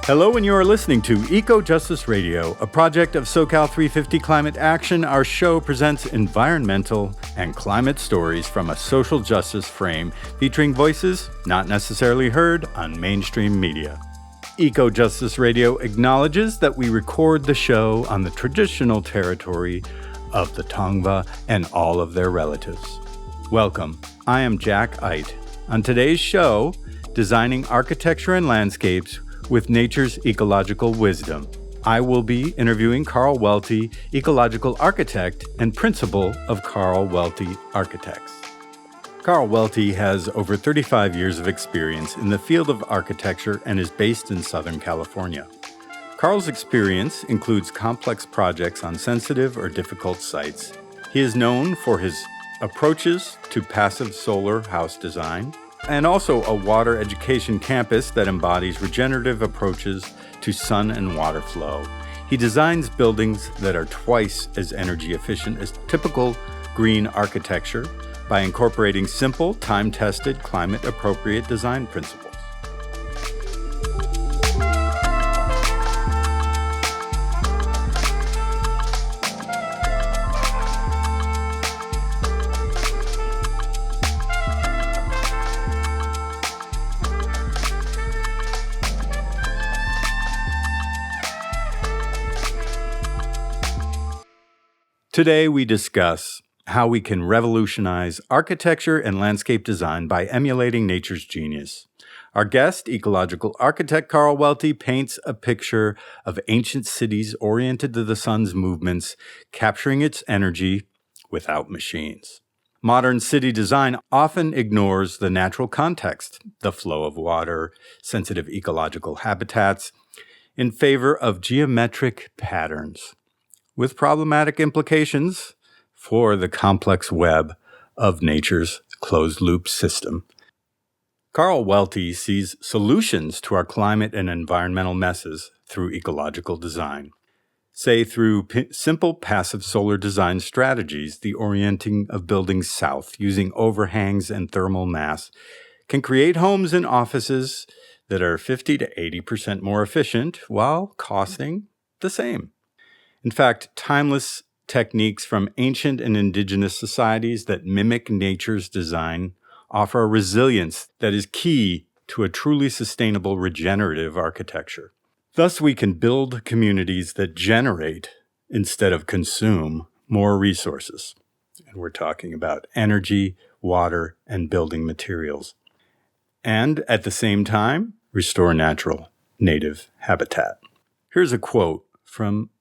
Hello, and you are listening to Eco Justice Radio, a project of SoCal 350 Climate Action. Our show presents environmental and climate stories from a social justice frame, featuring voices not necessarily heard on mainstream media. Eco Justice Radio acknowledges that we record the show on the traditional territory of the Tongva and all of their relatives. Welcome. I am Jack Eidt. On today's show, designing architecture and landscapes with nature's ecological wisdom. I will be interviewing Carl Welty, ecological architect and principal of Carl Welty Architects. Carl Welty has over 35 years of experience in the field of architecture and is based in Southern California. Carl's experience includes complex projects on sensitive or difficult sites. He is known for his approaches to passive solar house design, and also a water education campus that embodies regenerative approaches to sun and water flow. He designs buildings that are twice as energy efficient as typical green architecture by incorporating simple, time-tested, climate-appropriate design principles. Today, we discuss how we can revolutionize architecture and landscape design by emulating nature's genius. Our guest, ecological architect Carl Welty, paints a picture of ancient cities oriented to the sun's movements, capturing its energy without machines. Modern city design often ignores the natural context, the flow of water, sensitive ecological habitats, in favor of geometric patterns, with problematic implications for the complex web of nature's closed-loop system. Carl Welty sees solutions to our climate and environmental messes through ecological design. Say through simple passive solar design strategies, the orienting of buildings south using overhangs and thermal mass can create homes and offices that are 50 to 80% more efficient while costing the same. In fact, timeless techniques from ancient and indigenous societies that mimic nature's design offer a resilience that is key to a truly sustainable regenerative architecture. Thus, we can build communities that generate, instead of consume, more resources. And we're talking about energy, water, and building materials. And at the same time, restore natural, native habitat. Here's a quote from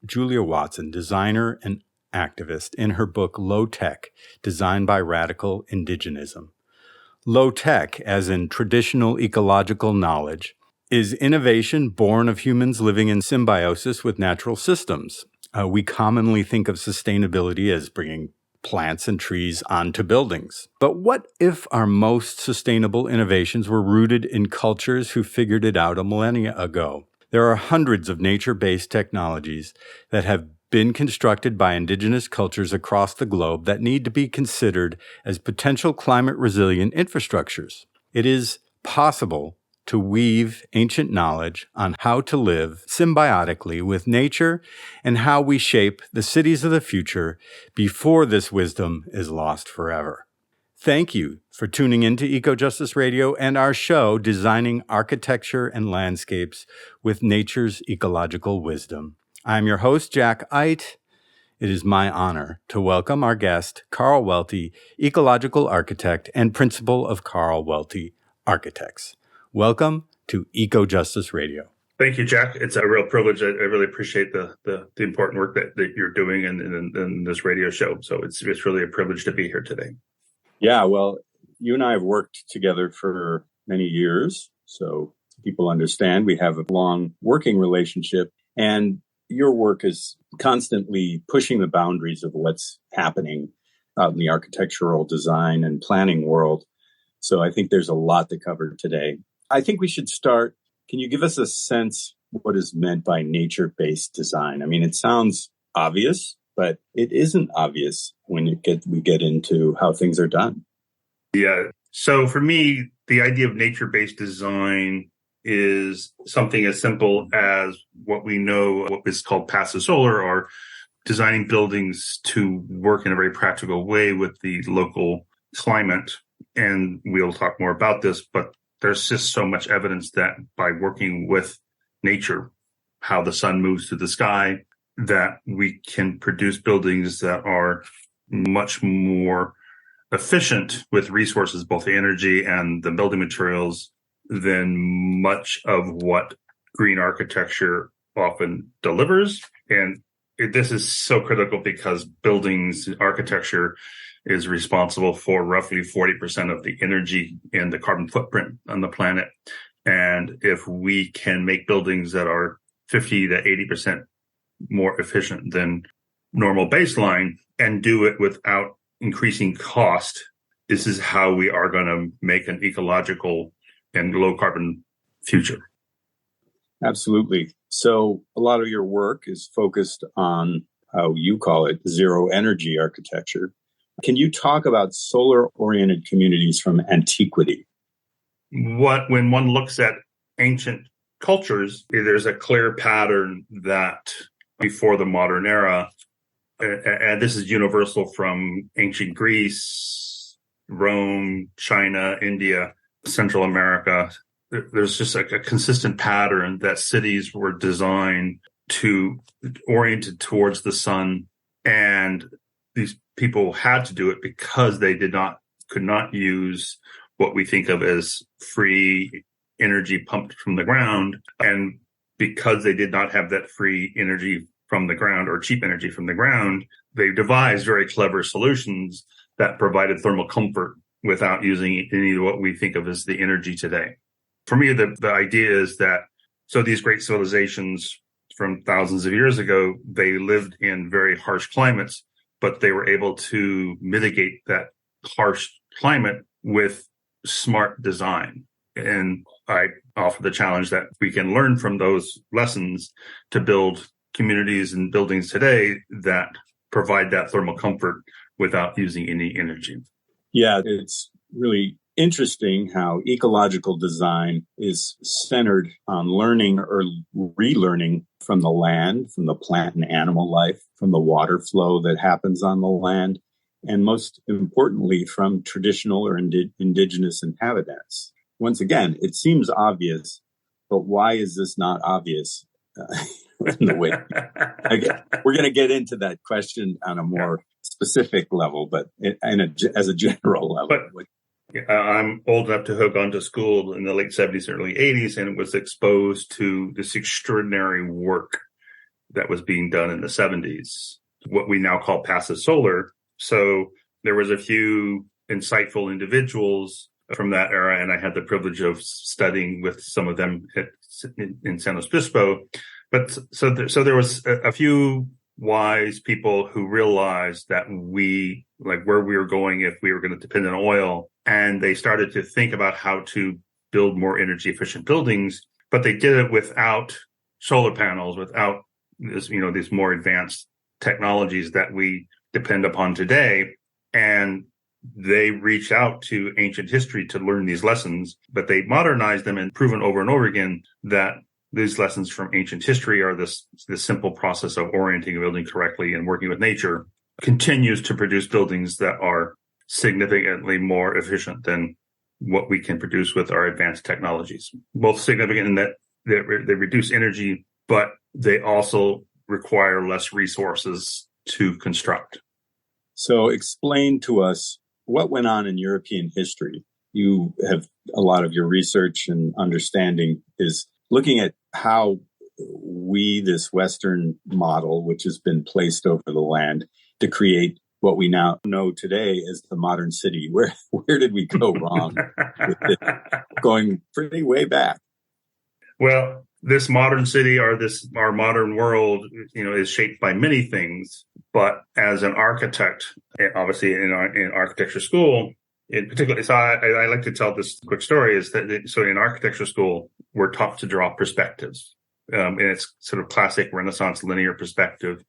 Julia Watson, designer and activist, in her book Low Tech, Design by Radical Indigenism. Low tech, as in traditional ecological knowledge, is innovation born of humans living in symbiosis with natural systems. We commonly think of sustainability as bringing plants and trees onto buildings. But what if our most sustainable innovations were rooted in cultures who figured it out a millennia ago? There are hundreds of nature-based technologies that have been constructed by indigenous cultures across the globe that need to be considered as potential climate-resilient infrastructures. It is possible to weave ancient knowledge on how to live symbiotically with nature and how we shape the cities of the future before this wisdom is lost forever. Thank you for tuning in to Eco Justice Radio and our show, Designing Architecture and Landscapes with Nature's Ecological Wisdom. I'm your host, Jack Eidt. It is my honor to welcome our guest, Carl Welty, ecological architect and principal of Carl Welty Architects. Welcome to Eco Justice Radio. Thank you, Jack. It's a real privilege. I really appreciate the important work that you're doing in this radio show. So it's really a privilege to be here today. Yeah, well, you and I have worked together for many years, so people understand we have a long working relationship, and your work is constantly pushing the boundaries of what's happening out in the architectural design and planning world. So I think there's a lot to cover today. I think we should start. Can you give us a sense what is meant by nature-based design? I mean, it sounds obvious, but it isn't obvious when we get into how things are done. Yeah. So for me, the idea of nature-based design is something as simple as what we know, what is called passive solar, or designing buildings to work in a very practical way with the local climate. And we'll talk more about this, but there's just so much evidence that by working with nature, how the sun moves through the sky, that we can produce buildings that are much more efficient with resources, both the energy and the building materials, than much of what green architecture often delivers. And this is so critical because buildings architecture is responsible for roughly 40% of the energy and the carbon footprint on the planet. And if we can make buildings that are 50 to 80% more efficient than normal baseline and do it without increasing cost, this is how we are going to make an ecological and low carbon future. Absolutely. So a lot of your work is focused on how you call it zero energy architecture. Can you talk about solar oriented communities from antiquity? When one looks at ancient cultures, there's a clear pattern that before the modern era, and this is universal from ancient Greece, Rome, China, India, Central America, there's just a consistent pattern that cities were designed to oriented towards the sun, and these people had to do it because they could not use what we think of as free energy pumped from the ground. And because they did not have that free energy from the ground or cheap energy from the ground, they devised very clever solutions that provided thermal comfort without using any of what we think of as the energy today. For me, the idea is that, so these great civilizations from thousands of years ago, they lived in very harsh climates, but they were able to mitigate that harsh climate with smart design. And I offer the challenge that we can learn from those lessons to build communities and buildings today that provide that thermal comfort without using any energy. Yeah, it's really interesting how ecological design is centered on learning or relearning from the land, from the plant and animal life, from the water flow that happens on the land, and most importantly, from traditional or indigenous inhabitants. Once again, it seems obvious, but why is this not obvious in the way? We're going to get into that question on a more specific level, but as a general level. But I'm old enough to have gone to school in the late 70s, early 80s, and was exposed to this extraordinary work that was being done in the 70s, what we now call passive solar. So there was a few insightful individuals from that era, and I had the privilege of studying with some of them in San Luis Obispo. But so there was a few wise people who realized that where we were going if we were going to depend on oil, and they started to think about how to build more energy efficient buildings, but they did it without solar panels, without these more advanced technologies that we depend upon today. And they reached out to ancient history to learn these lessons, but they modernized them and proven over and over again that these lessons from ancient history are this simple process of orienting a building correctly and working with nature continues to produce buildings that are significantly more efficient than what we can produce with our advanced technologies. Both significant in that they reduce energy, but they also require less resources to construct. So explain to us what went on in European history. You have a lot of your research and understanding is looking at how we, this Western model, which has been placed over the land to create what we now know today as the modern city. Where did we go wrong with it? Going pretty way back? Well, this modern city or our modern world, is shaped by many things. But as an architect, obviously in architecture school, in particular, so I like to tell this quick story is that in architecture school, we're taught to draw perspectives. And it's sort of classic Renaissance linear perspective.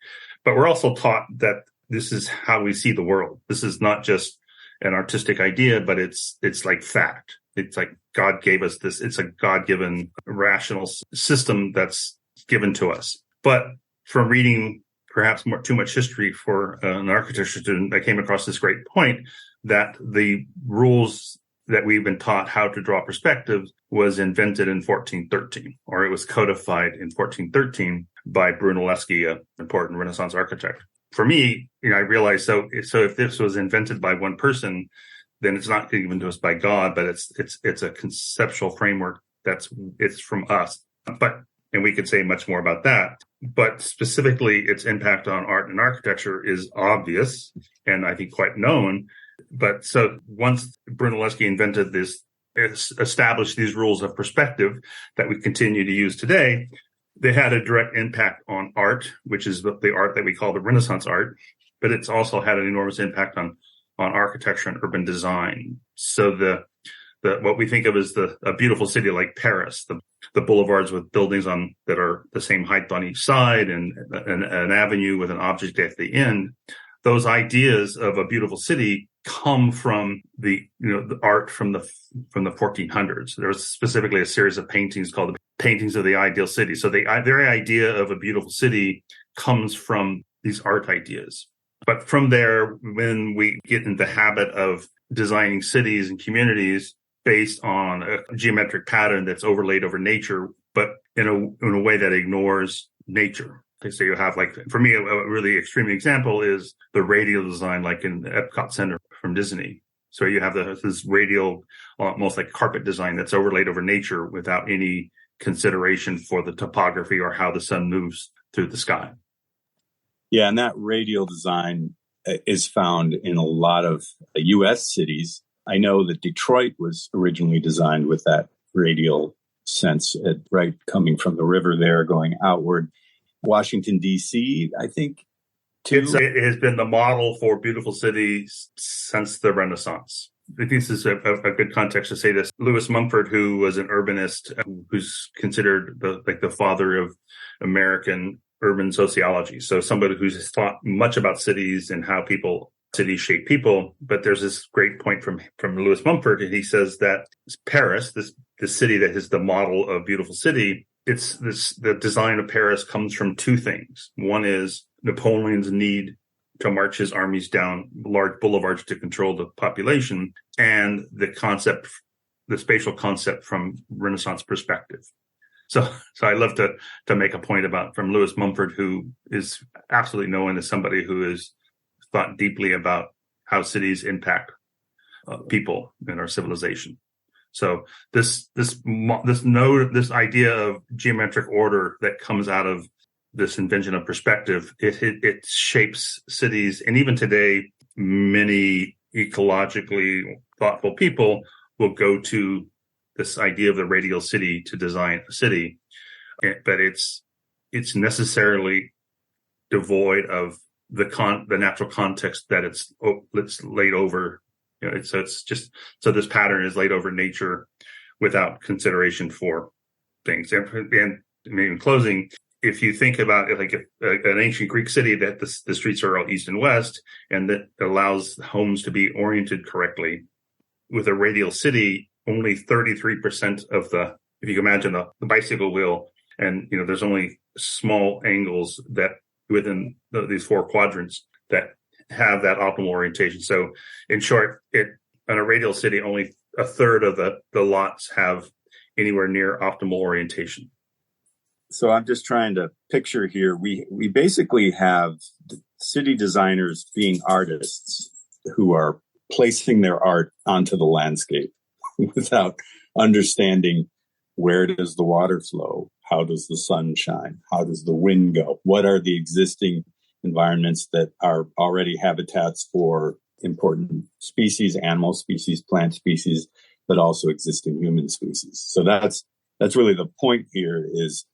But we're also taught that this is how we see the world. This is not just an artistic idea, but it's like fact. It's like God gave us this. It's a God-given rational system that's given to us. But from reading perhaps too much history for an architecture student, I came across this great point that the rules that we've been taught how to draw perspective was invented in 1413, or it was codified in 1413 by Brunelleschi, an important Renaissance architect. For me, I realized, so if this was invented by one person, then it's not given to us by God, but it's a conceptual framework it's from us. And we could say much more about that. But specifically, its impact on art and architecture is obvious and I think quite known. But so once Brunelleschi invented this, established these rules of perspective that we continue to use today, they had a direct impact on art, which is the art that we call the Renaissance art. But it's also had an enormous impact on architecture and urban design. So the what we think of as a beautiful city like Paris, the boulevards with buildings that are the same height on each side and an avenue with an object at the end. Those ideas of a beautiful city come from the art from the 1400s. There was specifically a series of paintings called the Paintings of the Ideal City. So the very idea of a beautiful city comes from these art ideas. But from there, when we get in the habit of designing cities and communities based on a geometric pattern that's overlaid over nature, but in a way that ignores nature. So you have, like, for me, a really extreme example is the radial design, like in the Epcot Center from Disney. So you have this radial, almost like carpet design that's overlaid over nature without any consideration for the topography or how the sun moves through the sky. Yeah, and that radial design is found in a lot of U.S. cities. I know that Detroit was originally designed with that radial sense, right, coming from the river there, going outward. Washington, D.C., I think, too. It has been the model for beautiful cities since the Renaissance. I think this is a good context to say this. Lewis Mumford, who was an urbanist, who's considered the father of American urban sociology. So somebody who's thought much about cities and how cities shape people. But there's this great point from Lewis Mumford, and he says that Paris, this city that is the model of beautiful city, the design of Paris comes from two things. One is Napoleon's need to march his armies down large boulevards to control the population, and the spatial concept from Renaissance perspective. So I love to make a point from Lewis Mumford, who is absolutely known as somebody who has thought deeply about how cities impact people in our civilization. So this idea of geometric order that comes out of this invention of perspective, it shapes cities. And even today, many ecologically thoughtful people will go to this idea of the radial city to design a city, but it's necessarily devoid of the natural context that it's laid over. So this pattern is laid over nature without consideration for things. And in closing, if you think about it, like an ancient Greek city that the streets are all east and west, and that allows homes to be oriented correctly, with a radial city, only 33% of if you can imagine the bicycle wheel, and there's only small angles that within these four quadrants that have that optimal orientation. So in short, in a radial city, only a third of the lots have anywhere near optimal orientation. So I'm just trying to picture here. We basically have city designers being artists who are placing their art onto the landscape without understanding, where does the water flow? How does the sun shine? How does the wind go? What are the existing environments that are already habitats for important species, animal species, plant species, but also existing human species? So that's really the point here is,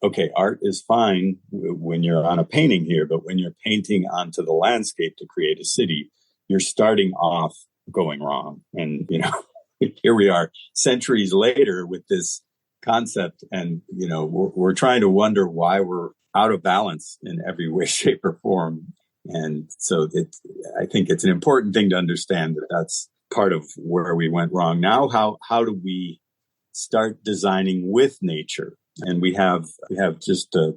okay, art is fine when you're on a painting here, but when you're painting onto the landscape to create a city, you're starting off going wrong. And, here we are centuries later with this concept, and, we're trying to wonder why we're out of balance in every way, shape, or form. And so I think it's an important thing to understand that that's part of where we went wrong. Now, how do we start designing with nature? And we have just a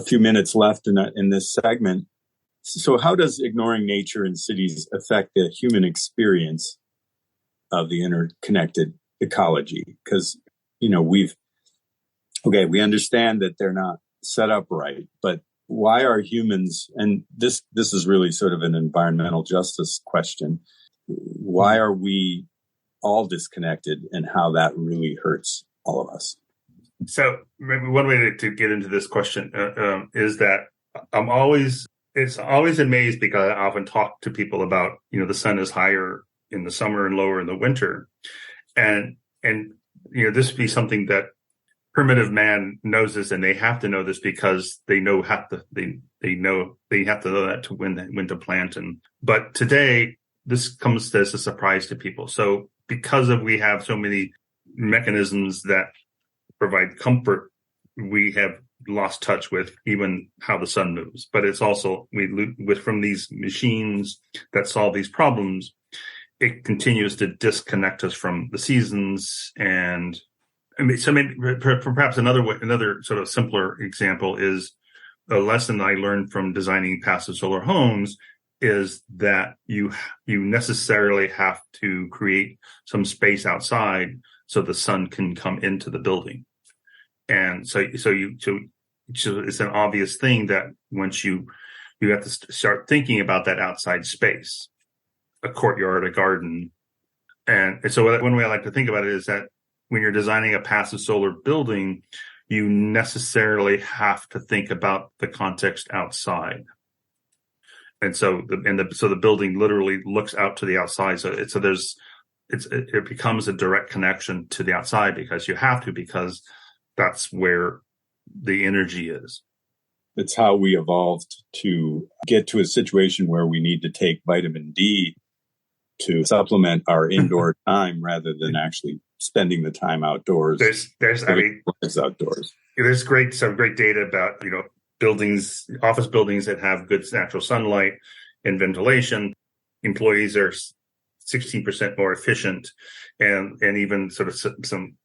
few minutes left in this segment. So how does ignoring nature in cities affect the human experience of the interconnected ecology? Because, we understand that they're not set up right, but why are humans, and this is really sort of an environmental justice question, why are we all disconnected and how that really hurts all of us? So maybe one way to get into this question is that it's always amazed because I often talk to people about, the sun is higher in the summer and lower in the winter. And this would be something that primitive man knows this, and they have to know this because they have to know that to when to plant. But today this comes as a surprise to people. So because we have so many mechanisms that provide comfort, we have lost touch with even how the sun moves. But it's also from these machines that solve these problems, it continues to disconnect us from the seasons. And so maybe perhaps another sort of simpler example is a lesson I learned from designing passive solar homes is that you necessarily have to create some space outside so the sun can come into the building. And so it's an obvious thing that once you have to start thinking about that outside space, a courtyard, a garden. And so one way I like to think about it is that when you're designing a passive solar building, you necessarily have to think about the context outside. And so the building literally looks out to the outside. It becomes a direct connection to the outside because you have to, because that's where the energy is. It's how we evolved to get to a situation where we need to take vitamin D to supplement our indoor time rather than actually spending the time outdoors. There's outdoors. There's some great data about, buildings, office buildings that have good natural sunlight and ventilation. Employees are 16% more efficient, and even sort of some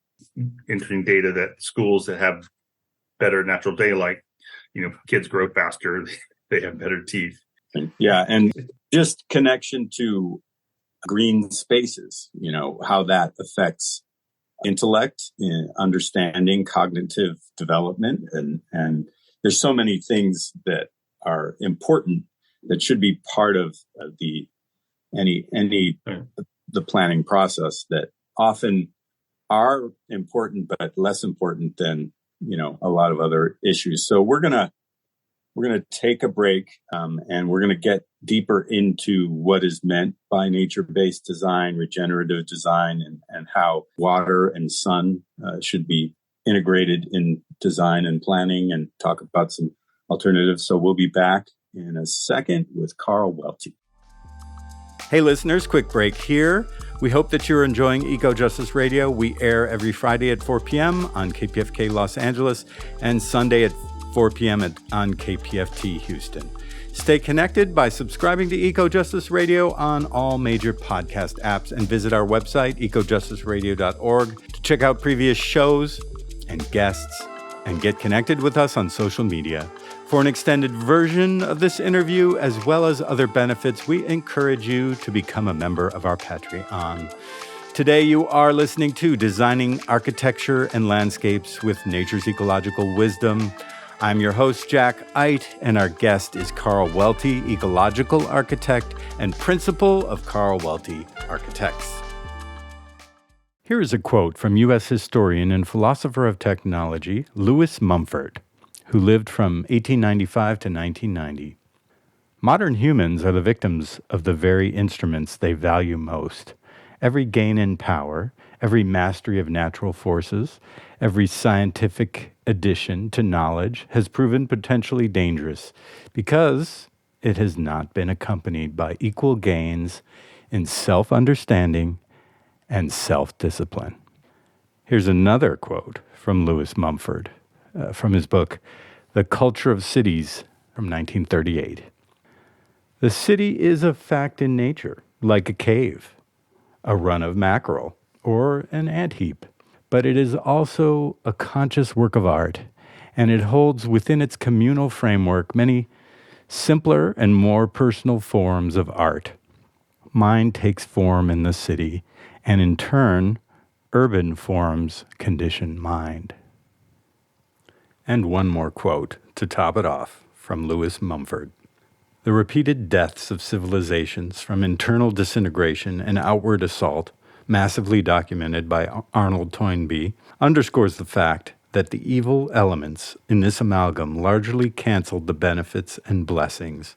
interesting data that schools that have better natural daylight, kids grow faster, they have better teeth. Yeah, and just connection to green spaces, how that affects intellect, understanding, cognitive development, and there's so many things that are important that should be part of the planning process that often are important but less important than a lot of other issues. So we're gonna take a break, and we're gonna get deeper into what is meant by nature-based design, regenerative design, and how water and sun should be integrated in design and planning, and talk about some alternatives. So we'll be back in a second with Carl Welty. Hey listeners, quick break here. We hope that you're enjoying Eco Justice Radio. We air every Friday at 4 p.m. on KPFK Los Angeles and Sunday at 4 p.m. on KPFT Houston. Stay connected by subscribing to Eco Justice Radio on all major podcast apps, and visit our website, ecojusticeradio.org, to check out previous shows and guests and get connected with us on social media. For an extended version of this interview, as well as other benefits, we encourage you to become a member of our Patreon. Today, you are listening to Designing Architecture and Landscapes with Nature's Ecological Wisdom. I'm your host, Jack Eidt, and our guest is Carl Welty, ecological architect and principal of Carl Welty Architects. Here is a quote from U.S. historian and philosopher of technology, Lewis Mumford, who lived from 1895 to 1990. Modern humans are the victims of the very instruments they value most. Every gain in power, every mastery of natural forces, every scientific addition to knowledge has proven potentially dangerous because it has not been accompanied by equal gains in self-understanding and self-discipline. Here's another quote from Lewis Mumford from his book, The Culture of Cities, from 1938. The city is a fact in nature, like a cave. a run of mackerel, or an ant heap. But it is also a conscious work of art, and it holds within its communal framework many simpler and more personal forms of art. Mind takes form in the city, and in turn, urban forms condition mind. And one more quote to top it off from Lewis Mumford. The repeated deaths of civilizations from internal disintegration and outward assault, massively documented by Arnold Toynbee, underscores the fact that the evil elements in this amalgam largely canceled the benefits and blessings.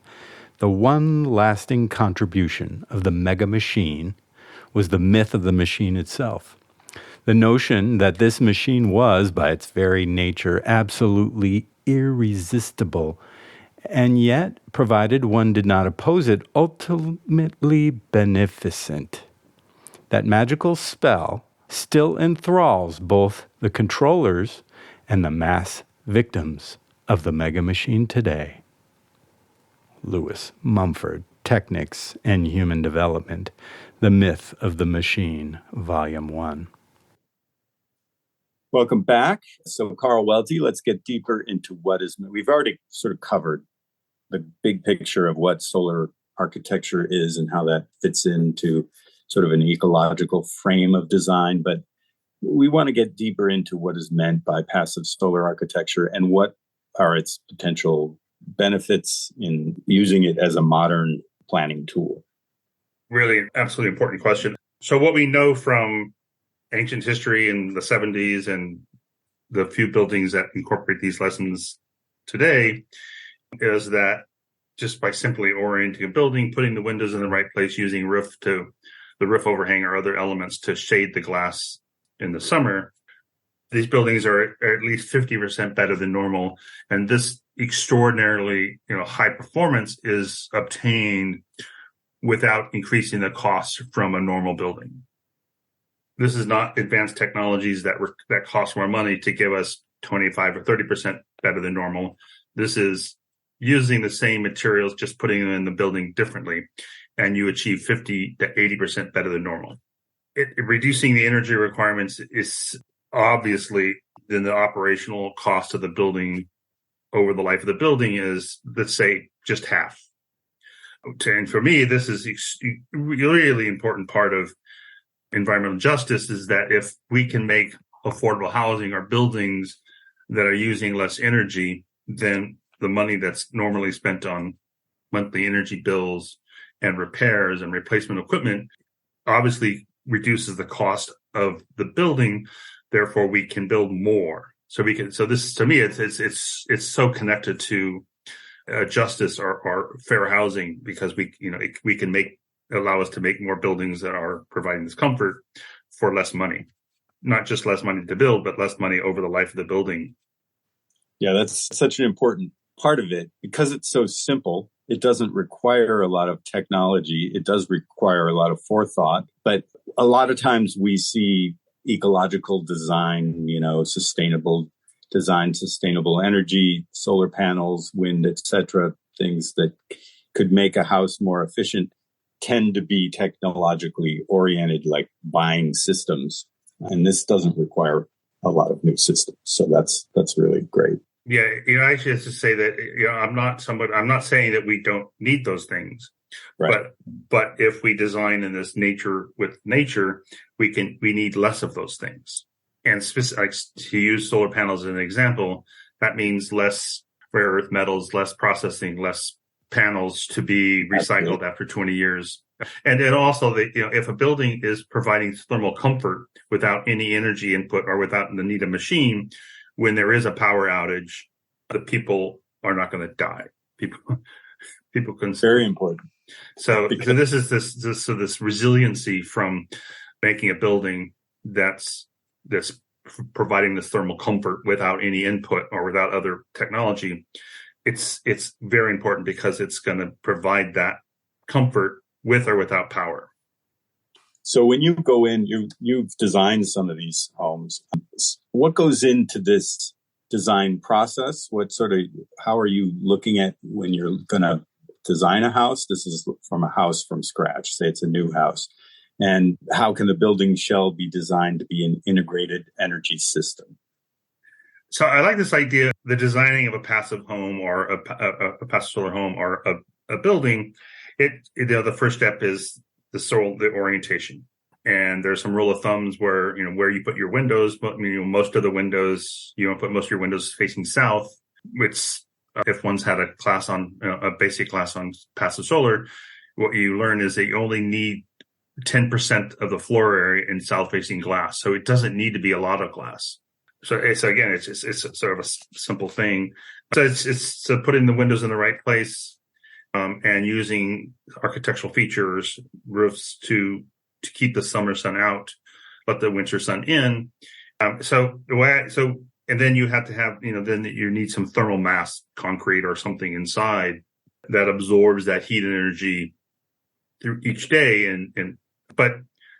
The one lasting contribution of the mega machine was the myth of the machine itself. The notion that this machine was, by its very nature, absolutely irresistible, and yet, provided one did not oppose it, ultimately beneficent. That magical spell still enthralls both the controllers and the mass victims of the mega machine today. Lewis Mumford, Technics and Human Development, The Myth of the Machine, Volume 1. Welcome back. So, Carl Welty, let's get deeper into what is. We've already sort of covered the big picture of what solar architecture is and how that fits into sort of an ecological frame of design. But we want to get deeper into what is meant by passive solar architecture and what are its potential benefits in using it as a modern planning tool. Really, absolutely important question. So what we know from ancient history in the 70s and the few buildings that incorporate these lessons today is that just by simply orienting a building, putting the windows in the right place, using the roof overhang or other elements to shade the glass in the summer, these buildings are at least 50% better than normal. And this extraordinarily, high performance is obtained without increasing the cost from a normal building. This is not advanced technologies that cost more money to give us 25 or 30% better than normal. This is using the same materials, just putting them in the building differently, and you achieve 50 to 80% better than normal. Reducing the energy requirements is obviously, then the operational cost of the building over the life of the building is, let's say, just half. And for me, this is a really important part of environmental justice, is that if we can make affordable housing or buildings that are using less energy, then the money that's normally spent on monthly energy bills and repairs and replacement equipment obviously reduces the cost of the building. Therefore, we can build more. So this, to me, it's so connected to justice or fair housing, because we can allow us to make more buildings that are providing this comfort for less money, not just less money to build, but less money over the life of the building. Yeah, that's such an important part of it, because it's so simple. It doesn't require a lot of technology. It does require a lot of forethought, but a lot of times we see ecological design, sustainable design, sustainable energy, solar panels, wind, etc., things that could make a house more efficient tend to be technologically oriented, like buying systems. And this doesn't require a lot of new systems. So that's really great. Yeah, I should just say that I'm not saying that we don't need those things, right. But if we design in this nature with nature, we need less of those things. And to use solar panels as an example, that means less rare earth metals, less processing, less panels to be recycled after 20 years. And then also if a building is providing thermal comfort without any energy input or without the need of machine, when there is a power outage, the people are not going to die. People can. Very important. So this is this resiliency from making a building that's providing this thermal comfort without any input or without other technology. It's very important because it's going to provide that comfort with or without power. So when you go in, you've designed some of these homes. What goes into this design process? How are you looking at when you're going to design a house? This is from a house from scratch. Say it's a new house. And how can the building shell be designed to be an integrated energy system? So I like this idea, the designing of a passive home or a passive solar home or a building. The first step is the orientation. And there's some rule of thumbs where you put your windows, but most of the windows, you want to put most of your windows facing south, which if one's had a basic class on passive solar, what you learn is that you only need 10% of the floor area in south facing glass. So it doesn't need to be a lot of glass. So again, it's sort of a simple thing. So it's putting the windows in the right place, and using architectural features, roofs to keep the summer sun out, let the winter sun in. And then you have to have, then you need some thermal mass concrete or something inside that absorbs that heat energy through each day. But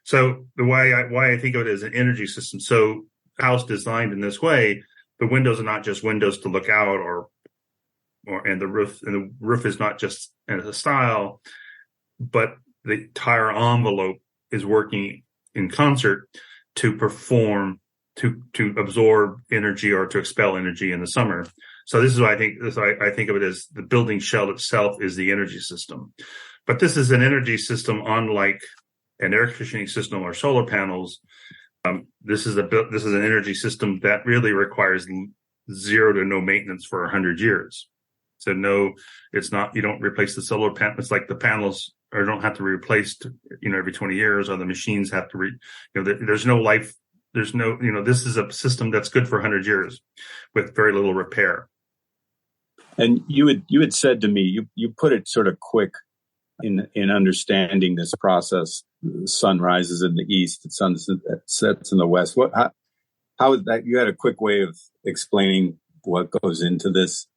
so the why I think of it as an energy system. So house designed in this way, the windows are not just windows to look out, and the roof is not just as a style, but the entire envelope is working in concert to perform, to absorb energy or to expel energy in the summer. So this is what I think. I think of it as the building shell itself is the energy system, but this is an energy system unlike an air conditioning system or solar panels. This is an energy system that really requires zero to no maintenance for 100 years. So no, it's not. You don't replace the solar panel. It's like the panels don't have to be replaced, every 20 years, or the machines have to there's no life. There's no, this is a system that's good for 100 years with very little repair. And you had said to me, you put it sort of quick in understanding this process. The sun rises in the east, the sun sets in the west. How is that? You had a quick way of explaining what goes into this.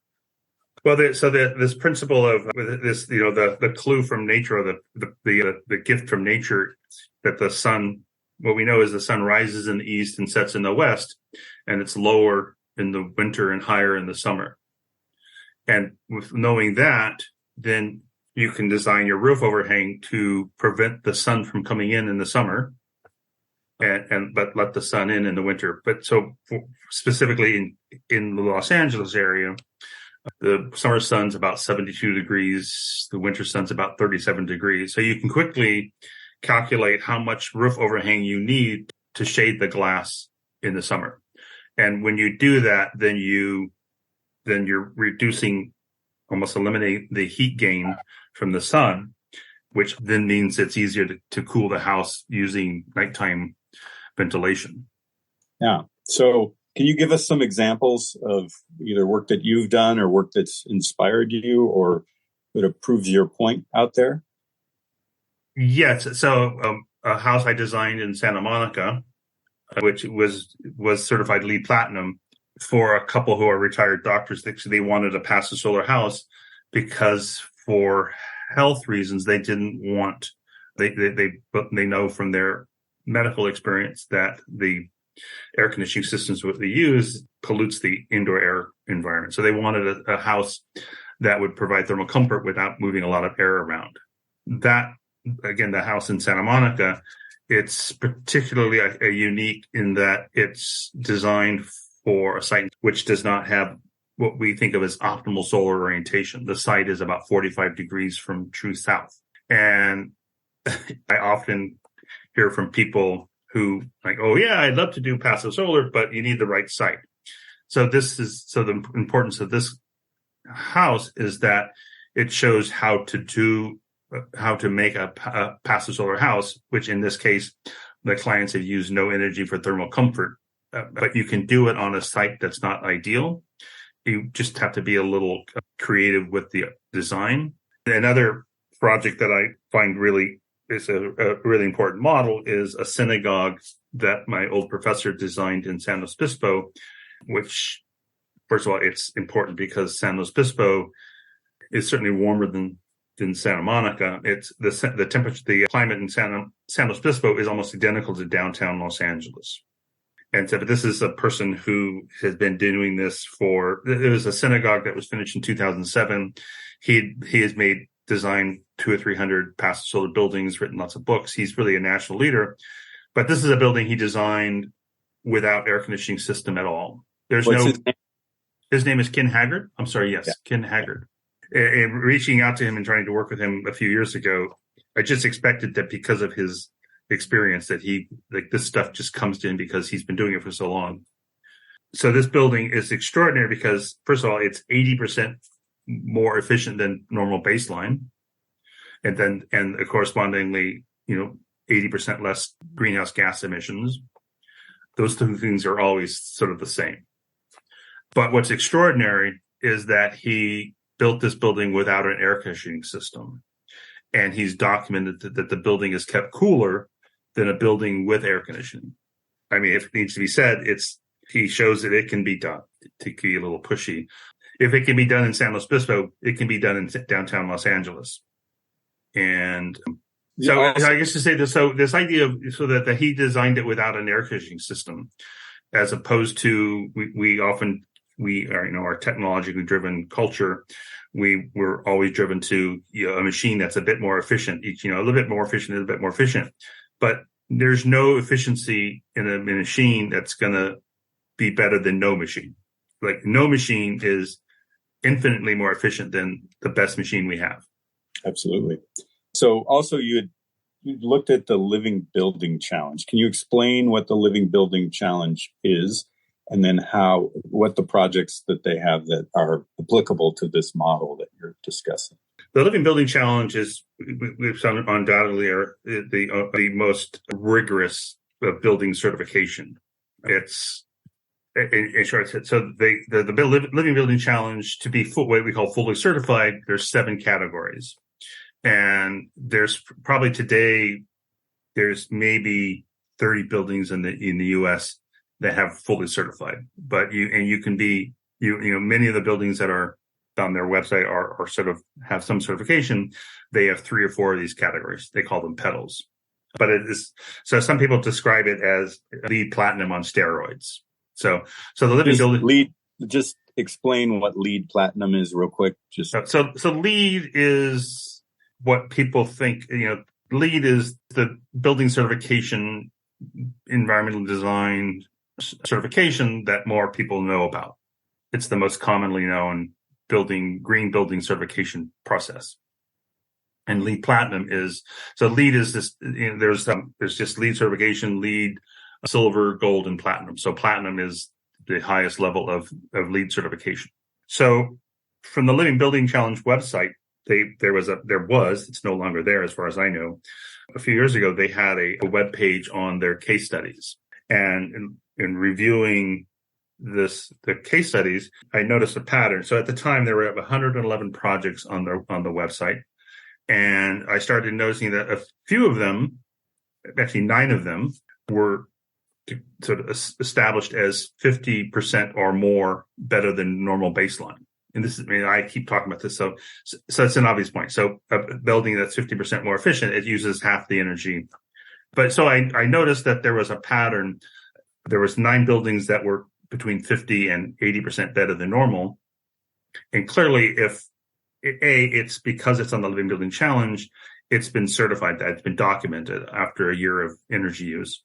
Well, this principle of this, the clue from nature, or the gift from nature, that the sun, what we know is the sun rises in the east and sets in the west, and it's lower in the winter and higher in the summer. And with knowing that, then you can design your roof overhang to prevent the sun from coming in the summer, but let the sun in the winter. But so specifically in the Los Angeles area, the summer sun's about 72 degrees. The winter sun's about 37 degrees. So you can quickly calculate how much roof overhang you need to shade the glass in the summer. And when you do that, then you're reducing, almost eliminate the heat gain from the sun, which then means it's easier to cool the house using nighttime ventilation. Yeah. So can you give us some examples of either work that you've done or work that's inspired you or that proves your point out there? Yes. So a house I designed in Santa Monica, which was certified LEED Platinum, for a couple who are retired doctors. They wanted a passive solar house because for health reasons they didn't want. They know from their medical experience that the air conditioning systems what they use pollutes the indoor air environment. So they wanted a house that would provide thermal comfort without moving a lot of air around. That, again, the house in Santa Monica, it's particularly unique in that it's designed for a site which does not have what we think of as optimal solar orientation. The site is about 45 degrees from true south. And I often hear from people who like, oh yeah, I'd love to do passive solar, but you need the right site. So the importance of this house is that it shows how to make a passive solar house, which in this case, the clients have used no energy for thermal comfort. But you can do it on a site that's not ideal. You just have to be a little creative with the design. Another project that I find really is a really important model is a synagogue that my old professor designed in San Luis Obispo, which, first of all, it's important because San Luis Obispo is certainly warmer than Santa Monica. It's the temperature, the climate in San Luis Obispo is almost identical to downtown Los Angeles. And so, but this is a person who has been doing this it was a synagogue that was finished in 2007. He has made designed 200 or 300 passive solar buildings, written lots of books. He's really a national leader. But this is a building he designed without air conditioning system at all. There's What's no. his name? His name is Ken Haggard. I'm sorry, yes, Yeah. Ken Haggard. And reaching out to him and trying to work with him a few years ago, I just expected that because of his experience that this stuff just comes to him because he's been doing it for so long. So this building is extraordinary because, first of all, it's 80% more efficient than normal baseline. And correspondingly, 80% less greenhouse gas emissions. Those two things are always sort of the same. But what's extraordinary is that he built this building without an air conditioning system. And he's documented that the building is kept cooler than a building with air conditioning. I mean, if it needs to be said, he shows that it can be done, to be a little pushy. If it can be done in San Luis Obispo, it can be done in downtown Los Angeles. And so I guess to say this, so this idea of that he designed it without an air conditioning system, as opposed to we are, our technologically driven culture, we're always driven to a machine that's a bit more efficient, a little bit more efficient, but there's no efficiency in a machine that's going to be better than no machine. Like no machine is infinitely more efficient than the best machine we have. Absolutely. So also you looked at the Living Building Challenge. Can you explain what the Living Building Challenge is, and then what the projects that they have that are applicable to this model that you're discussing? The Living Building Challenge is, we've found undoubtedly, are the most rigorous building certification. It's in short, so the Living Building Challenge, to be what we call fully certified, there's 7 categories. And there's probably today, there's maybe 30 buildings in the U.S. that have fully certified. But you can be, many of the buildings that are on their website are sort of have some certification. They have 3 or 4 of these categories. They call them petals. But it is, so some people describe it as LEED platinum on steroids. So the Living Building LEED. Just explain what LEED platinum is real quick. So LEED is what people think, LEED is the building certification, environmental design certification that more people know about. It's the most commonly known green building certification process. And LEED platinum is, so LEED is this, there's just LEED certification, LEED, silver, gold, and platinum. So platinum is the highest level of LEED certification. So from the Living Building Challenge website, there was, it's no longer there as far as I know. A few years ago, they had a web page on their case studies. And in reviewing the case studies, I noticed a pattern. So at the time, there were 111 projects on the website. And I started noticing that a few of them, actually 9 of them, were sort of established as 50% or more better than normal baseline. And this is, I keep talking about this. So it's an obvious point. So a building that's 50% more efficient, it uses half the energy. But so I noticed that there was a pattern. There was 9 buildings that were between 50 and 80% better than normal. And clearly, it's because it's on the Living Building Challenge, it's been certified, that it's been documented after a year of energy use.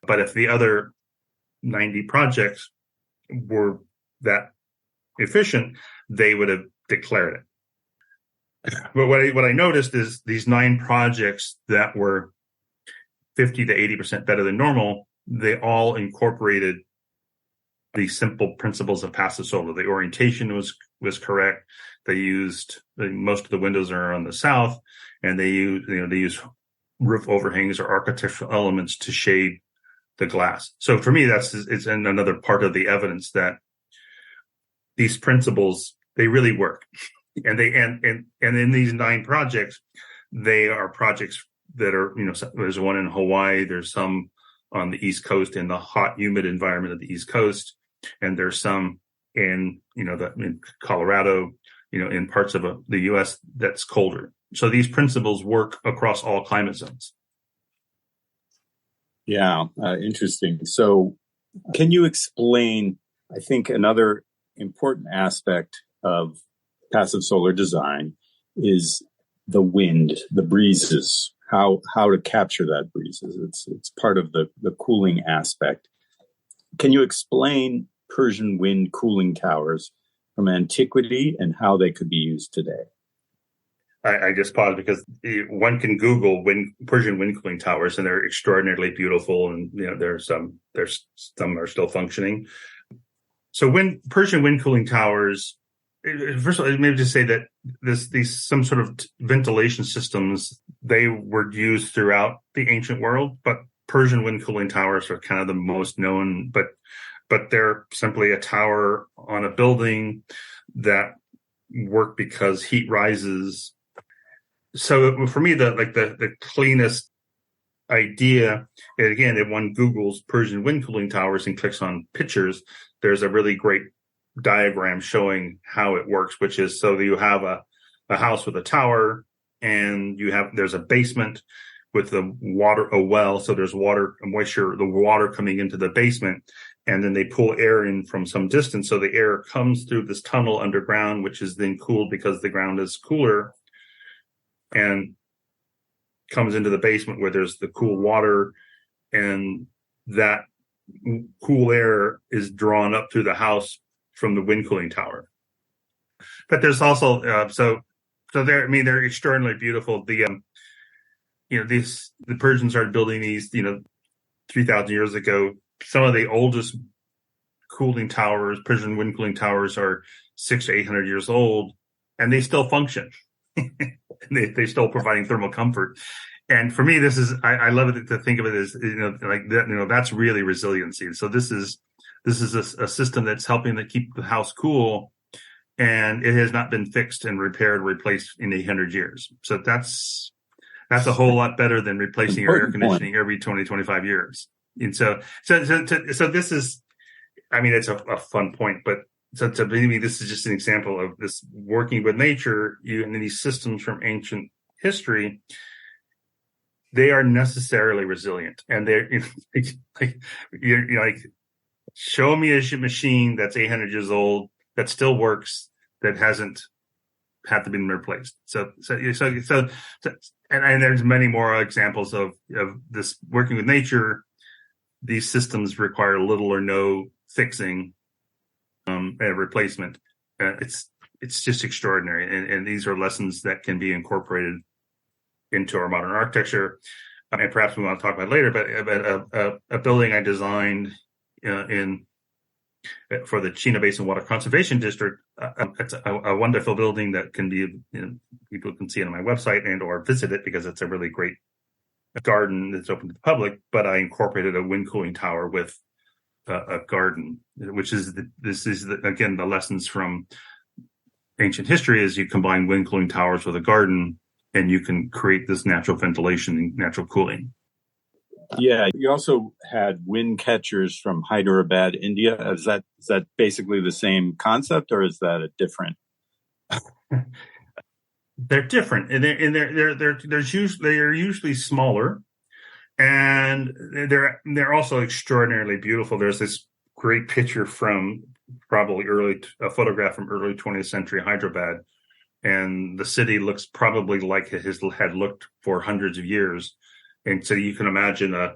But if the other 90 projects were that efficient, they would have declared it. But what I noticed is these 9 projects that were 50 to 80% better than normal, they all incorporated the simple principles of passive solar. The orientation was correct. They used, most of the windows are on the south, and they use roof overhangs or architectural elements to shade the glass. So for me, it's another part of the evidence that these principles, they really work. And in these 9 projects, they are projects that are, there's one in Hawaii, there's some on the East Coast in the hot, humid environment of the East Coast, and there's some in, in Colorado, in parts of the U.S. that's colder. So these principles work across all climate zones. Yeah, interesting. So can you explain, I think another important aspect of passive solar design is the wind, the breezes, how to capture that breezes. It's part of the cooling aspect. Can you explain Persian wind cooling towers from antiquity and how they could be used today? I just paused because one can Google Persian wind cooling towers, and they're extraordinarily beautiful. And there's some are still functioning. So Persian wind cooling towers, first of all, maybe just say that these some sort of ventilation systems, they were used throughout the ancient world, but Persian wind cooling towers are kind of the most known. But they're simply a tower on a building that work because heat rises. So for me, the cleanest idea, and again, if one Googles Persian wind cooling towers and clicks on pictures, there's a really great diagram showing how it works, which is, so you have a house with a tower, and there's a basement with a well. So there's moisture, the water coming into the basement, and then they pull air in from some distance. So the air comes through this tunnel underground, which is then cooled because the ground is cooler, and comes into the basement where there's the cool water, and that cool air is drawn up through the house from the wind cooling tower. But there's also they're extraordinarly beautiful. The Persians started building these 3,000 years ago. Some of the oldest cooling towers, Persian wind cooling towers, are 600 to 800 years old, and they still function. They're still providing thermal comfort. And for me, this is, I love it to think of it as, like that, that's really resiliency. So this is a system that's helping to keep the house cool, and it has not been fixed and repaired, replaced in 800 years. So that's a whole lot better than replacing your air conditioning every 20, 25 years. And so this is, it's a fun point, but so to me, this is just an example of this working with nature. And these systems from ancient history, they are necessarily resilient, and they're like, show me a machine that's 800 years old that still works, that hasn't had to be replaced. So and there's many more examples of this working with nature. These systems require little or no fixing, and replacement. It's just extraordinary, and these are lessons that can be incorporated into our modern architecture. And perhaps we want to talk about it later, but a building I designed for the Chena Basin Water Conservation District. It's a wonderful building that can be, people can see it on my website and or visit it, because it's a really great garden that's open to the public. But I incorporated a wind cooling tower with a garden, which is again the lessons from ancient history, is you combine wind cooling towers with a garden, and you can create this natural ventilation and natural cooling. Yeah, you also had wind catchers from Hyderabad, India. Is that basically the same concept, or is that a different? They're different, and they're usually smaller, and they're also extraordinarily beautiful. There's this great picture from a photograph from early 20th century Hyderabad, and the city looks probably like it had looked for hundreds of years. And so you can imagine a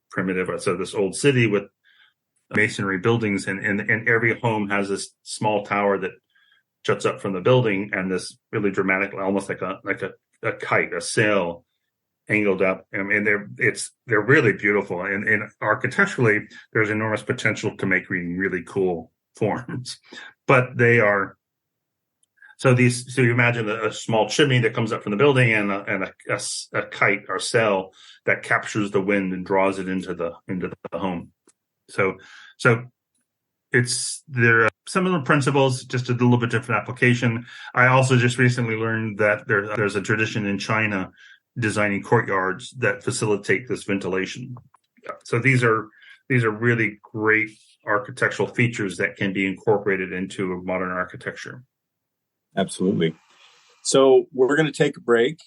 primitive, so this old city with masonry buildings, and every home has this small tower that juts up from the building, and this really dramatic, almost like a kite, a sail angled up. And they're really beautiful. And architecturally, there's enormous potential to make really cool forms, but they are. So you imagine a small chimney that comes up from the building, and a kite or sail that captures the wind and draws it into the home. So there are similar principles, just a little bit different application. I also just recently learned that there's a tradition in China designing courtyards that facilitate this ventilation. So these are really great architectural features that can be incorporated into modern architecture. Absolutely. So we're going to take a break,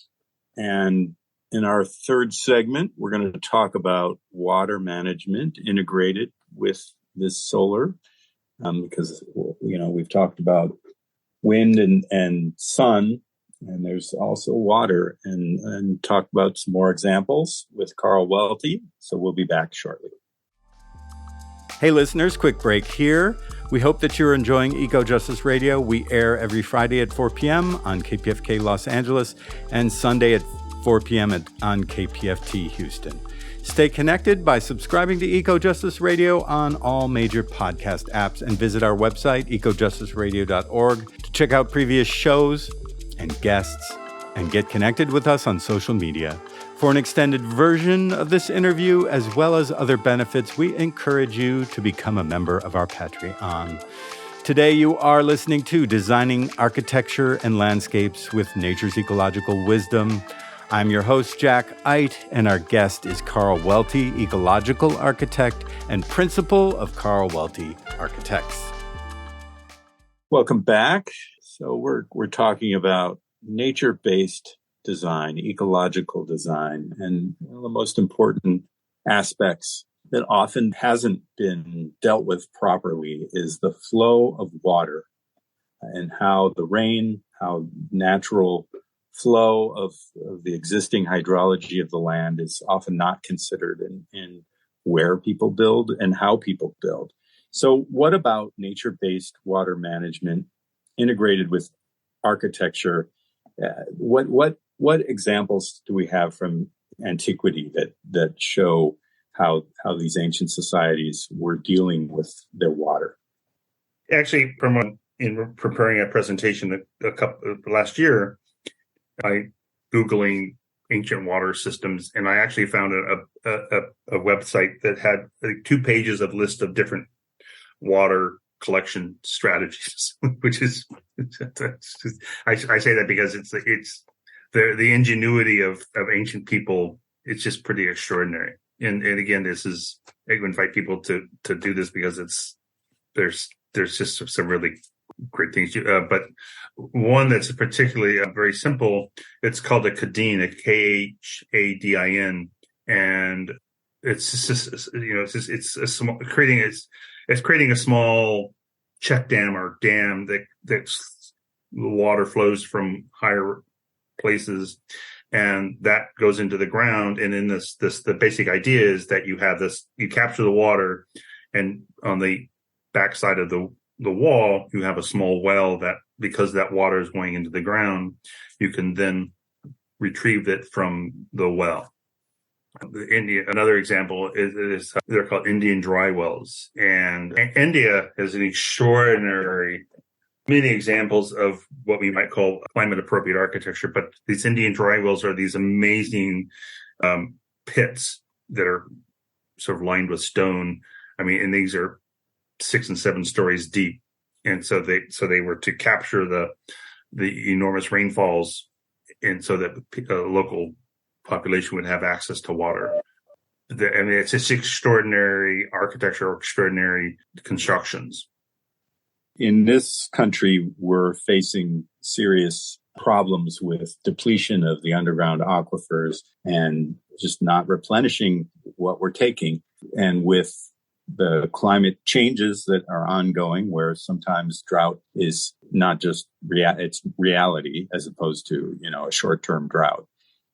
and in our third segment, we're going to talk about water management integrated with this solar, because we've talked about wind and sun and there's also water, and talk about some more examples with Carl Welty. So we'll be back shortly. Hey listeners, quick break here. We hope that you're enjoying Eco Justice Radio. We air every Friday at 4 p.m. on KPFK Los Angeles and Sunday at 4 p.m. on KPFT Houston. Stay connected by subscribing to Eco Justice Radio on all major podcast apps and visit our website, ecojusticeradio.org, to check out previous shows and guests and get connected with us on social media. For an extended version of this interview, as well as other benefits, we encourage you to become a member of our Patreon. Today, you are listening to Designing Architecture and Landscapes with Nature's Ecological Wisdom. I'm your host, Jack Eidt, and our guest is Carl Welty, ecological architect and principal of Carl Welty Architects. Welcome back. So we're talking about nature-based design, ecological design, and one of the most important aspects that often hasn't been dealt with properly is the flow of water and how the rain, how natural flow of the existing hydrology of the land is often not considered in where people build and how people build. So what about nature-based water management integrated with architecture? What examples do we have from antiquity that show how these ancient societies were dealing with their water? Actually, in preparing a presentation last year, I Googling ancient water systems, and I actually found a website that had 2 pages of list of different water collection strategies, which is I say that because it's the ingenuity of ancient people. It's just pretty extraordinary. And again, I invite people to do this because there's just some really great things. But one that's particularly very simple, it's called a Khadin, a Khadin, and it's just it's a small creating a small check dam or dam that the water flows from higher places, and that goes into the ground. And in the basic idea is that you capture the water, and on the backside of the wall, you have a small well that, because that water is going into the ground, you can then retrieve it from the well. Another example is they're called Indian dry wells. And India has many examples of what we might call climate appropriate architecture. But these Indian dry wells are these amazing pits that are sort of lined with stone. I mean, and these are 6 and 7 stories deep. And so they were to capture the enormous rainfalls, and so that the local population would have access to water. It's just extraordinary architecture, extraordinary constructions. In this country, we're facing serious problems with depletion of the underground aquifers and just not replenishing what we're taking. And with the climate changes that are ongoing, where sometimes drought is not just it's reality as opposed to, a short-term drought.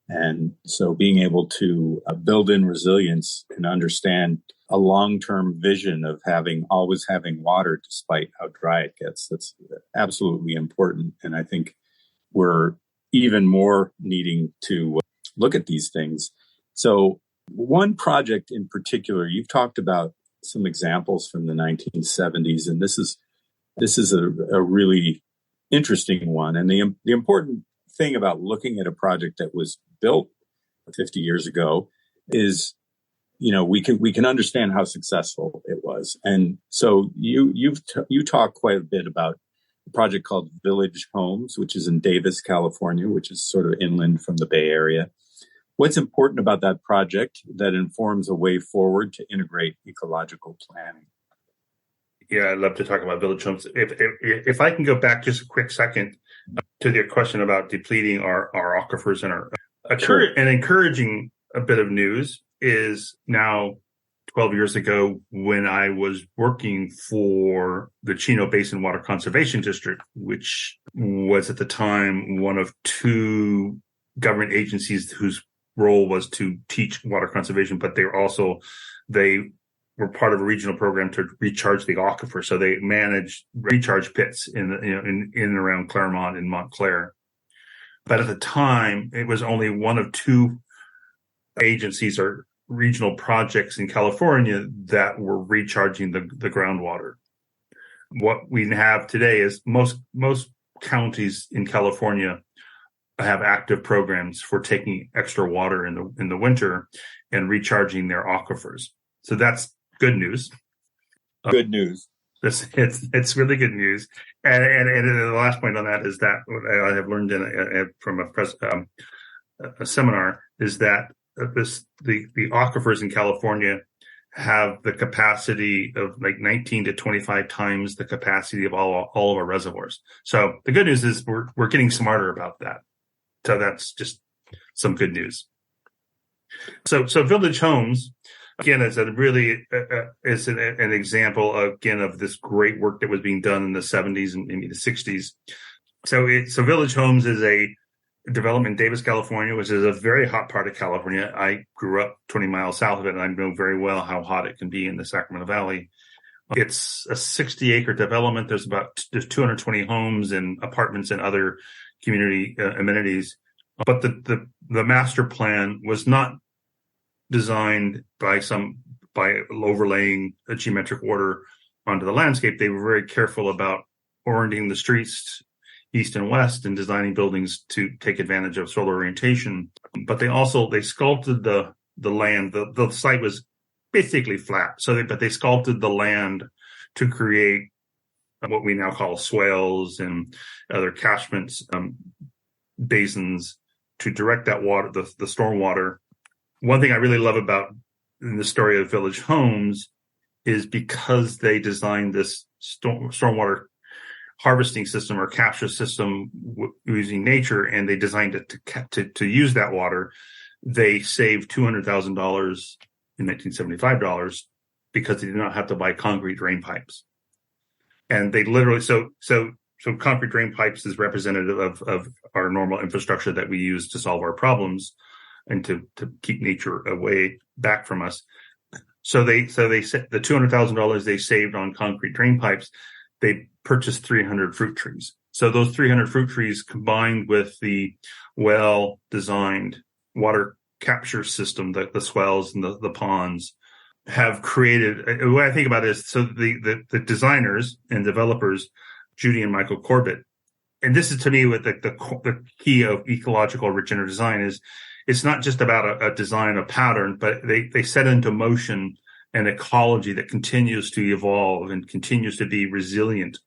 And so being able to build in resilience and understand a long-term vision of always having water despite how dry it gets, that's absolutely important. And I think we're even more needing to look at these things. So one project in particular, you've talked about some examples from the 1970s, and this is a really interesting one. And the important thing about looking at a project that was built 50 years ago is, we can understand how successful it was. And so you talk quite a bit about a project called Village Homes, which is in Davis, California, which is sort of inland from the Bay Area. What's important about that project that informs a way forward to integrate ecological planning? Yeah, I'd love to talk about Village Homes. If I can go back just a quick second to the question about depleting our aquifers and encouraging a bit of news is now 12 years ago when I was working for the Chino Basin Water Conservation District, which was at the time one of two government agencies whose role was to teach water conservation, but they were part of a regional program to recharge the aquifer. So they managed recharge pits in and around Claremont and Montclair. But at the time, it was only one of two agencies or regional projects in California that were recharging the groundwater. What we have today is most counties in California have active programs for taking extra water in the winter and recharging their aquifers. So that's good news. Good news. It's really good news. And the last point on that is that what I have learned from a seminar is that the aquifers in California have the capacity of like 19 to 25 times the capacity of all of our reservoirs. So the good news is we're getting smarter about that. So that's just some good news. So Village Homes, again, is a really is an example again of this great work that was being done in the 70s and maybe the 60s. So Village Homes is a development in Davis, California, which is a very hot part of California. I grew up 20 miles south of it, and I know very well how hot it can be in the Sacramento Valley. It's a 60-acre development. There's 220 homes and apartments and other community amenities. But the master plan was not designed by overlaying a geometric order onto the landscape. They were very careful about orienting the streets east and west and designing buildings to take advantage of solar orientation. But they sculpted the land. The site was basically flat. But they sculpted the land to create what we now call swales and other catchments, basins to direct that water, the storm water. One thing I really love about in the story of Village Homes is because they designed this stormwater harvesting system or capture system using nature, and they designed it to use that water. They saved $200,000 in 1975 because they did not have to buy concrete drain pipes. And they literally, so concrete drain pipes is representative of our normal infrastructure that we use to solve our problems and to keep nature away back from us. So they said the $200,000 they saved on concrete drain pipes, they purchased 300 fruit trees. So those 300 fruit trees combined with the well-designed water capture system, the swells and the ponds, have created, the way I think about it is, so the designers and developers, Judy and Michael Corbett, and this is to me what the key of ecological regenerative design is. It's not just about a design, a pattern, but they set into motion an ecology that continues to evolve and continues to be resilient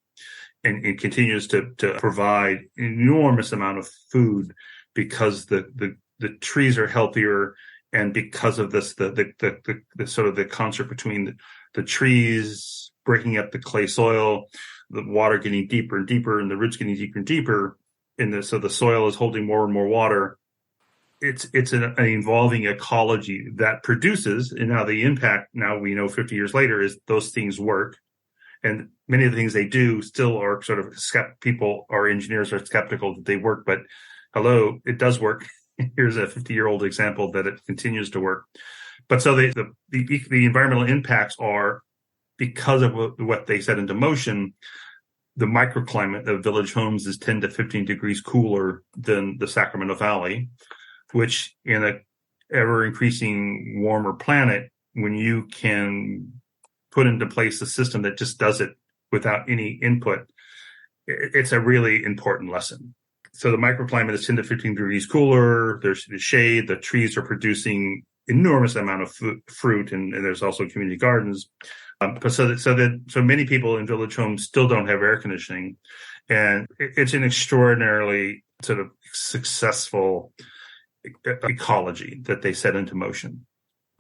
and continues to provide an enormous amount of food because the trees are healthier, and because of this, the sort of the concert between the trees breaking up the clay soil, the water getting deeper and deeper, and the roots getting deeper and deeper, so the soil is holding more and more water. It's an evolving ecology that produces, and now the impact, now we know 50 years later, is those things work. And many of the things they do still are sort of people or engineers are skeptical that they work, but hello, it does work. Here's a 50-year-old example that it continues to work. But so the environmental impacts are because of what they set into motion. The microclimate of Village Homes is 10 to 15 degrees cooler than the Sacramento Valley, which in a ever increasing warmer planet, when you can put into place a system that just does it without any input, it's a really important lesson. So the microclimate is 10 to 15 degrees cooler. There's the shade. The trees are producing enormous amount of fruit, and there's also community gardens. So many people in Village Homes still don't have air conditioning, and it's an extraordinarily sort of successful ecology that they set into motion.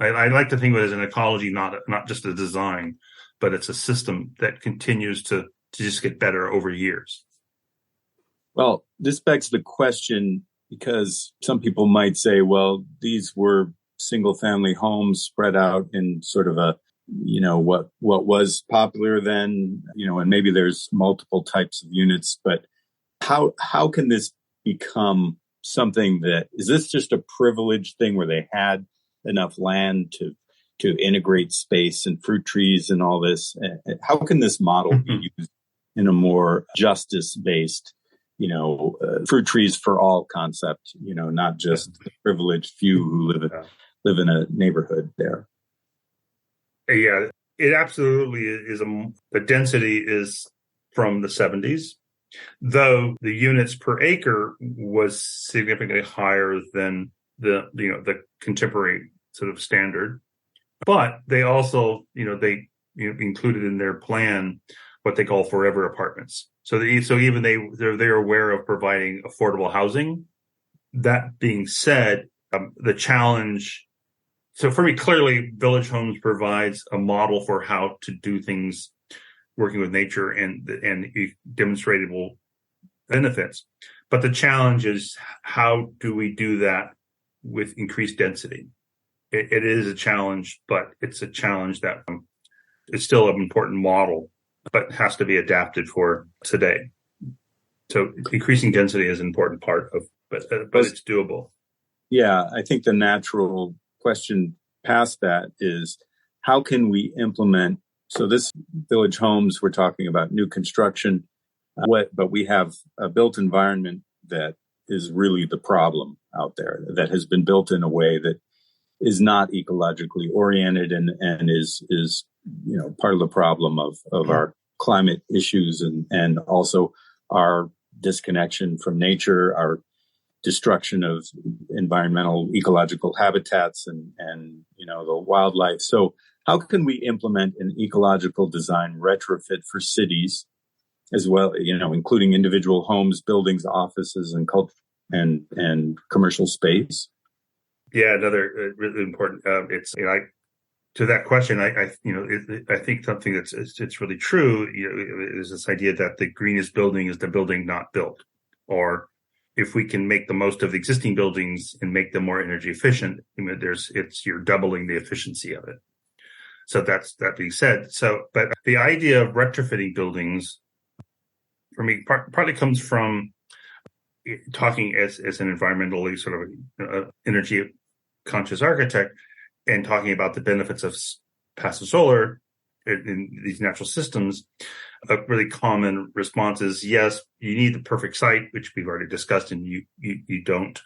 I like to think of it as an ecology, not just a design, but it's a system that continues to just get better over years. Well, this begs the question, because some people might say, well, these were single family homes spread out in sort of a, what was popular then, and maybe there's multiple types of units, but how can this become something is this just a privileged thing where they had enough land to integrate space and fruit trees and all this? How can this model be used in a more justice-based, fruit trees for all concept, not just the privileged few who live in a neighborhood there? Yeah, it absolutely is. The density is from the 70s, though the units per acre was significantly higher than the contemporary sort of standard. But they also, they included in their plan what they call forever apartments. So even they're aware of providing affordable housing. That being said, the challenge. So for me, clearly, Village Homes provides a model for how to do things working with nature and demonstratable benefits. But the challenge is, how do we do that with increased density? It is a challenge, but it's a challenge that is still an important model, but has to be adapted for today. So increasing density is an important part of, but it's doable. Yeah, I think the natural question past that is, how can we implement? So this Village Homes, we're talking about new construction, but we have a built environment that is really the problem out there, that has been built in a way that is not ecologically oriented and is part of the problem of our climate issues and also our disconnection from nature, our destruction of environmental ecological habitats and the wildlife. So how can we implement an ecological design retrofit for cities as well, including individual homes, buildings, offices, and culture and commercial space? Yeah, another really important. It's to that question. I think something it's really true. Is this idea that the greenest building is the building not built, or if we can make the most of the existing buildings and make them more energy efficient, you're doubling the efficiency of it. So that being said, but the idea of retrofitting buildings, for me, partly comes from talking as an environmentally sort of energy conscious architect and talking about the benefits of passive solar in these natural systems. A really common response is, yes, you need the perfect site, which we've already discussed, and you don't.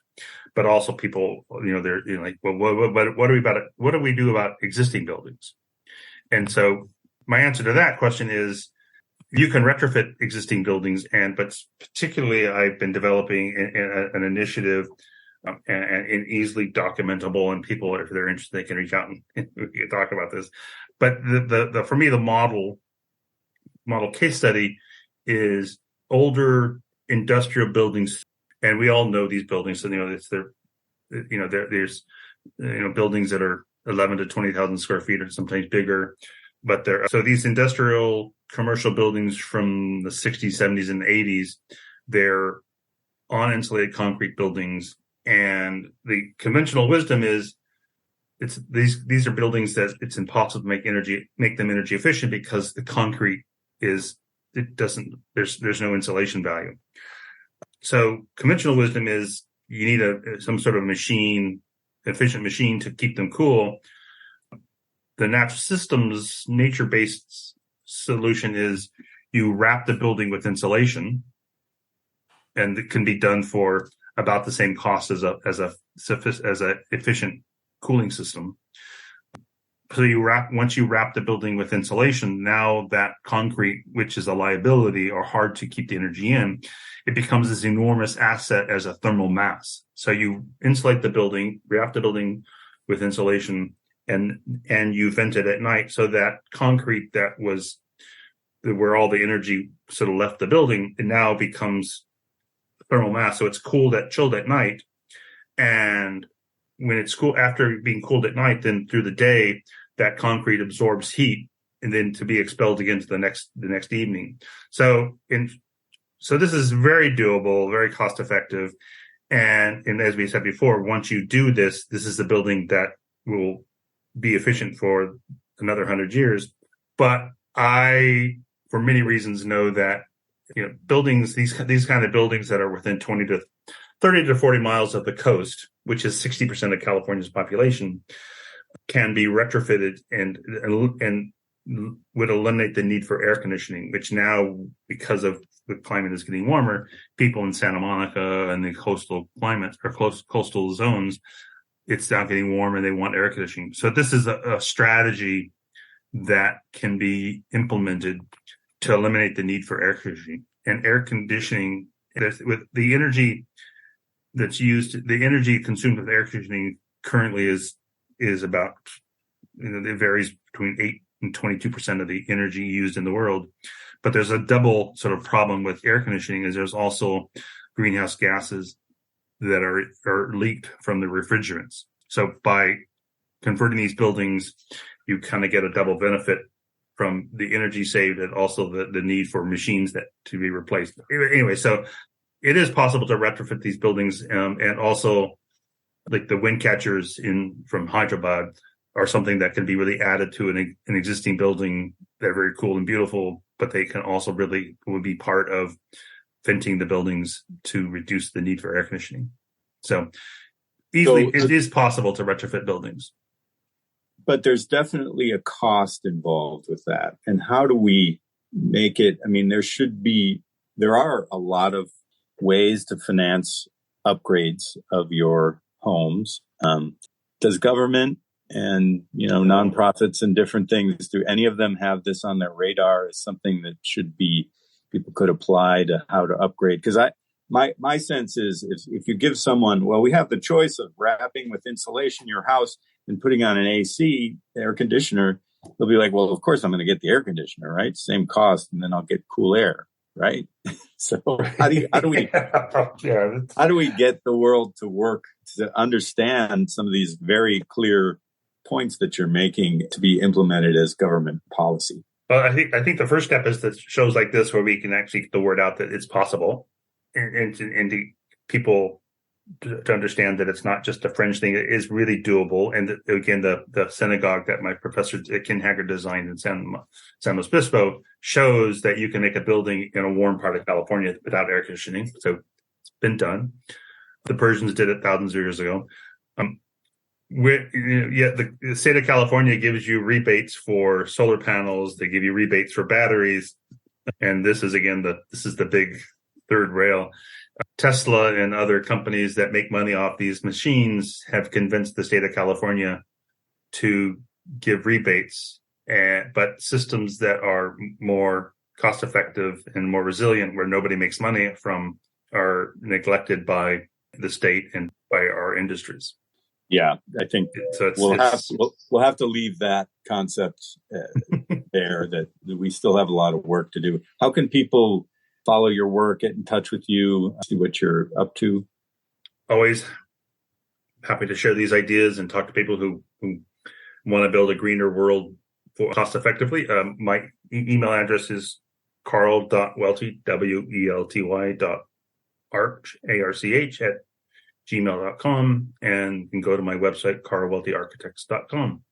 But also people, they're like, well, what do we do about existing buildings? And so my answer to that question is, you can retrofit existing buildings, but particularly I've been developing an initiative and easily documentable, and people, if they're interested, they can reach out and we can talk about this. But for me, the model case study is older industrial buildings, and we all know these buildings. So there's buildings that are 11 to 20,000 square feet or sometimes bigger. But so these industrial commercial buildings from the 60s, 70s, and 80s, they're uninsulated concrete buildings. And the conventional wisdom is these are buildings that it's impossible to make them energy efficient because the concrete there's no insulation value. So conventional wisdom is you need some sort of efficient machine to keep them cool. The natural systems, nature-based solution is you wrap the building with insulation, and it can be done for about the same cost as a efficient cooling system. So once you wrap the building with insulation, now that concrete, which is a liability or hard to keep the energy in, it becomes this enormous asset as a thermal mass. So you insulate the building, wrap the building with insulation, and you vent it at night, so that concrete that was where all the energy sort of left the building, it now becomes thermal mass. So it's chilled at night. And when it's cool, after being cooled at night, then through the day, that concrete absorbs heat and then to be expelled again to the next evening. So this is very doable, very cost effective. And as we said before, once you do this is the building that will be efficient for another 100 years. But I, for many reasons, know that buildings, these kind of buildings that are within 30 to 40 miles of the coast, which is 60% of California's population, can be retrofitted and would eliminate the need for air conditioning, which now, because of the climate is getting warmer, people in Santa Monica and the coastal climate or coastal zones, it's now getting warm and they want air conditioning. So this is a strategy that can be implemented to eliminate the need for air conditioning. And air conditioning, with the energy that's used, the energy consumed with air conditioning currently is about, it varies between 8 and 22% of the energy used in the world. But there's a double sort of problem with air conditioning, is there's also greenhouse gases that are leaked from the refrigerants. So by converting these buildings, you kind of get a double benefit from the energy saved and also the need for machines to be replaced. Anyway, so it is possible to retrofit these buildings, and also like the wind catchers from Hyderabad are something that can be really added to an existing building. They're very cool and beautiful, but they can also would be part of venting the buildings to reduce the need for air conditioning. So it is possible to retrofit buildings. But there's definitely a cost involved with that. And how do we make it? I mean, there are a lot of ways to finance upgrades of your homes. Does government and, nonprofits and different things, do any of them have this on their radar as something that people could apply to how to upgrade? Because my sense is if you give someone, we have the choice of wrapping with insulation your house and putting on an AC air conditioner, they'll be like, well, of course I'm going to get the air conditioner, right? Same cost, and then I'll get cool air, right? So how do we get the world to work to understand some of these very clear points that you're making to be implemented as government policy? Well, I think the first step is that shows like this, where we can actually get the word out that it's possible, and to people to understand that it's not just a fringe thing. It is really doable. And again, the synagogue that my professor Ken Haggard designed in San Luis Obispo shows that you can make a building in a warm part of California without air conditioning. So it's been done. The Persians did it thousands of years ago. The state of California gives you rebates for solar panels. They give you rebates for batteries. And this is the big third rail. Tesla and other companies that make money off these machines have convinced the state of California to give rebates, but systems that are more cost effective and more resilient, where nobody makes money from, are neglected by the state and by our industries. Yeah, I think we'll have to leave that concept there, that we still have a lot of work to do. How can people follow your work, get in touch with you, see what you're up to? Always happy to share these ideas and talk to people who want to build a greener world cost effectively. My email address is carl.welty, WELTY .arch, ARCH at gmail.com, and you can go to my website, carlweltyarchitects.com.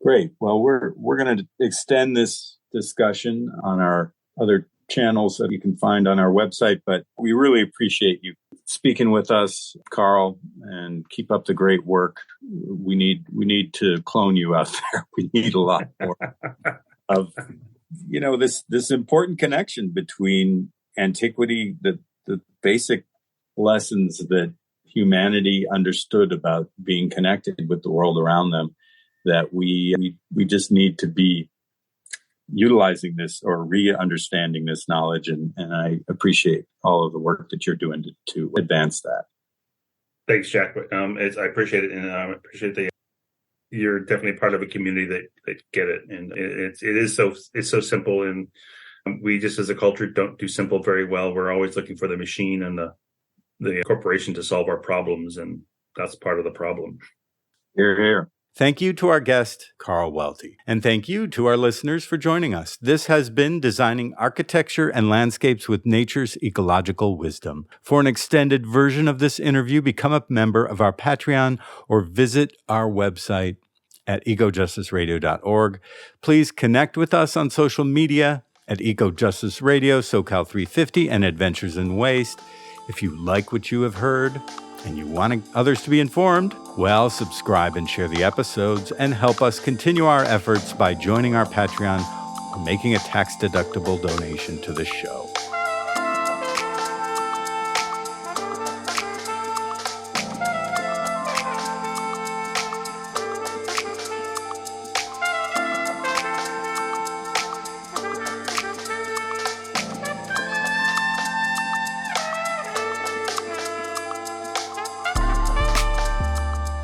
Great. Well, we're going to extend this discussion on our other channels that you can find on our website, but we really appreciate you speaking with us, Carl, and keep up the great work. We need to clone you out there. We need a lot more of this important connection between antiquity, the basic lessons that humanity understood about being connected with the world around them, that we just need to be utilizing this or re-understanding this knowledge. And I appreciate all of the work that you're doing to advance that. Thanks, Jack. I appreciate it. And I appreciate that you're definitely part of a community that get it. And it's so simple. And we just as a culture don't do simple very well. We're always looking for the machine and the corporation to solve our problems. And that's part of the problem. Hear, hear. Thank you to our guest, Carl Welty. And thank you to our listeners for joining us. This has been Designing Architecture and Landscapes with Nature's Ecological Wisdom. For an extended version of this interview, become a member of our Patreon or visit our website at ecojusticeradio.org. Please connect with us on social media at EcoJustice Radio, SoCal350, and Adventures in Waste. If you like what you have heard and you want others to be informed, well, subscribe and share the episodes and help us continue our efforts by joining our Patreon or making a tax-deductible donation to the show.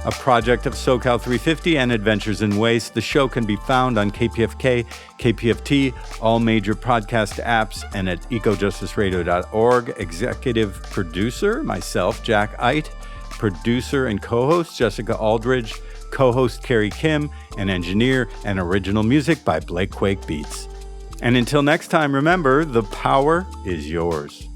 A project of SoCal 350 and Adventures in Waste. The show can be found on KPFK, KPFT, all major podcast apps, and at ecojusticeradio.org. Executive producer, myself, Jack Eidt. Producer and co-host, Jessica Aldridge. Co-host, Carrie Kim. And engineer and original music by Blake Quake Beats. And until next time, remember, the power is yours.